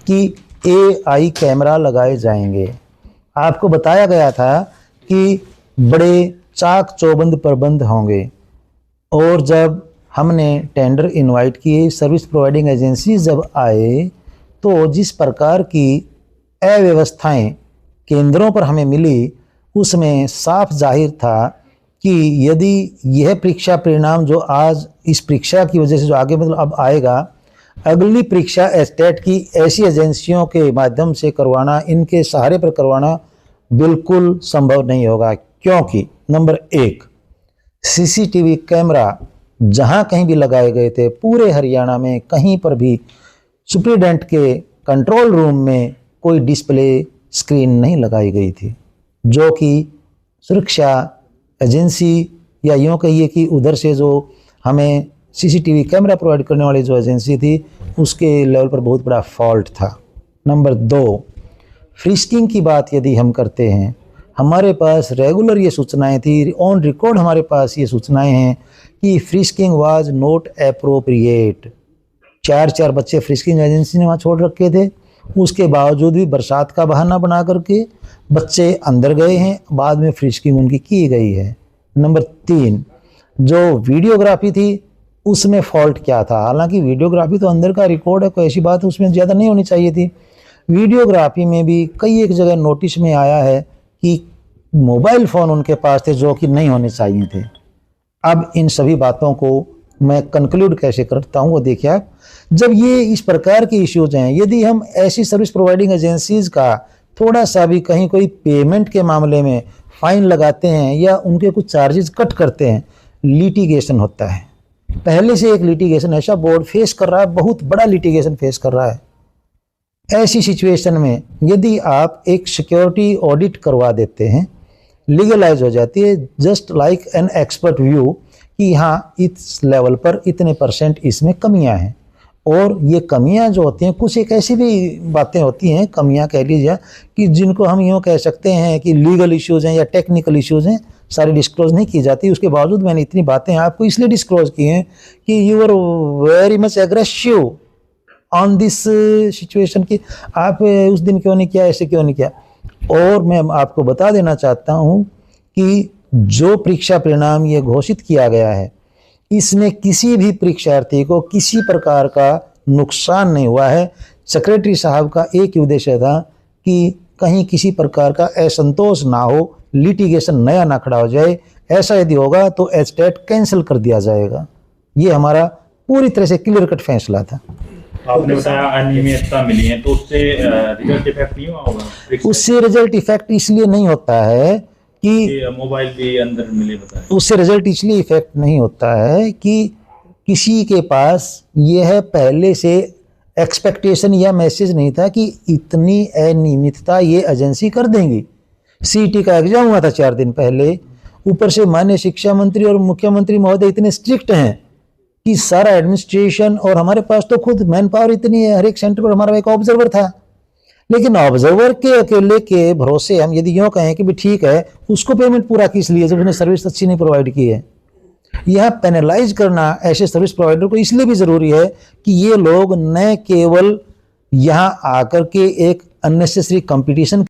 कि AI camera लगाए जाएंगे। आपको बताया गया था कि बड़े चाक चौबंद प्रबंध होंगे। और जब हमने टेंडर इनवाइट किए, सर्विस प्रोवाइडिंग एजेंसी जब आए, तो जिस प्रकार की अव्यवस्थाएं केंद्रों पर हमें मिली, उसमें साफ जाहिर था कि यदि यह परीक्षा परिणाम जो आज इस परीक्षा की वजह से जो आगे मतलब अब आएगा, अगली परीक्षा एस्टेट की ऐसी एजेंसियों के माध्यम से करवाना, इनके सहारे पर करवाना बिल्कुल संभव नहीं होगा। क्योंकि नंबर 1, CCTV कैमरा जहां कहीं भी लगाए गए थे पूरे हरियाणा में, कहीं पर भी सुप्रीडेंट के कंट्रोल रूम में कोई डिस्प्ले स्क्रीन नहीं लगाई गई थी, जो कि सुरक्षा एजेंसी या यूँ कहिए कि उधर से जो हमें CCTV कैमरा प्रोवाइड करने वाली जो एजेंसी थी, उसके लेवल पर बहुत बड़ा फॉल्ट था। नंबर 2, फ्रिस्किंग की बात यदि हम करते हैं, हमारे पास रेगुलर ये सूचनाएं थी, ऑन रिकॉर्ड हमारे पास ये सूचनाएं हैं कि फ्रिस्किंग वाज नॉट एप्रोप्रिएट। 4 बच्चे फ्रिस्किंग एजेंसी ने वहाँ छोड़ रखे थे, उसके बावजूद भी बरसात का बहाना बना करके बच्चे अंदर गए हैं, बाद में फ्रिस्किंग उनकी की गई है। नंबर 3, जो वीडियोग्राफी थी उसमें फॉल्ट क्या था? हालांकि वीडियोग्राफी तो अंदर का रिकॉर्ड है, कोई ऐसी बात उसमें ज़्यादा नहीं होनी चाहिए थी। वीडियोग्राफी में भी कई एक जगह नोटिस में आया है कि मोबाइल फ़ोन उनके पास थे जो कि नहीं होने चाहिए थे। अब इन सभी बातों को मैं कंक्लूड कैसे करता हूँ वो देखिए आप। जब ये इस प्रकार के इश्यूज हैं, यदि हम ऐसी सर्विस प्रोवाइडिंग एजेंसीज का थोड़ा सा भी कहीं कोई पेमेंट के मामले में फाइन लगाते हैं या उनके कुछ चार्जेस कट करते हैं, लिटिगेशन होता है। पहले से एक लिटिगेशन ऐसा बोर्ड फेस कर रहा है, बहुत बड़ा लिटिगेशन फेस कर रहा है। ऐसी सिचुएशन में यदि आप एक सिक्योरिटी ऑडिट करवा देते हैं, लीगलाइज हो जाती है, just like an expert view कि हाँ इस लेवल पर इतने % इसमें कमियां हैं। और ये कमियां जो होती हैं, कुछ एक ऐसी भी बातें होती हैं, कमियां कह लीजिए, कि जिनको हम यूँ कह सकते हैं कि लीगल इश्यूज़ हैं या टेक्निकल इश्यूज़ हैं, सारी डिस्क्लोज नहीं की जाती। उसके बावजूद मैंने इतनी बातें आपको इसलिए डिस्क्लोज की हैं कि you are very much aggressive on this situation की आप उस दिन क्यों नहीं किया, ऐसे क्यों नहीं किया। और मैं आपको बता देना चाहता हूं कि जो परीक्षा परिणाम ये घोषित किया गया है, इसमें किसी भी परीक्षार्थी को किसी प्रकार का नुकसान नहीं हुआ है। सेक्रेटरी साहब का एक ही उद्देश्य था कि कहीं किसी प्रकार का असंतोष ना हो, लिटिगेशन नया ना खड़ा हो जाए। ऐसा यदि होगा तो एस्टेट कैंसिल कर दिया जाएगा। ये हमारा पूरी तरह से क्लियर कट फैसला था। आपने बताया अनियमितता मिली है, तो उससे रिजल्ट इफेक्ट नहीं हुआ होगा? उससे रिजल्ट इफेक्ट इसलिए नहीं होता है कि मोबाइल भी अंदर मिले, बताएं। उससे रिजल्ट इसलिए इफेक्ट नहीं होता है कि किसी के पास यह पहले से एक्सपेक्टेशन या मैसेज नहीं था कि इतनी अनियमितता ये एजेंसी कर देंगी। CET का एग्जाम हुआ था 4 दिन पहले, ऊपर से माननीय शिक्षा मंत्री और मुख्यमंत्री महोदय इतने स्ट्रिक्ट हैं कि सारा एडमिनिस्ट्रेशन, और हमारे पास तो खुद मैन पावर इतनी है, हर एक सेंटर पर हमारा एक ऑब्जर्वर था। लेकिन ऑब्जर्वर के अकेले के भरोसे हम यदि यूँ कहें कि भी ठीक है, उसको पेमेंट पूरा किस लिए जब उसने सर्विस अच्छी नहीं प्रोवाइड की है। यह पेनलाइज करना ऐसे सर्विस प्रोवाइडर को इसलिए भी ज़रूरी है कि ये लोग न केवल यहाँ आकर के एक अननेसेसरी कंपटीशन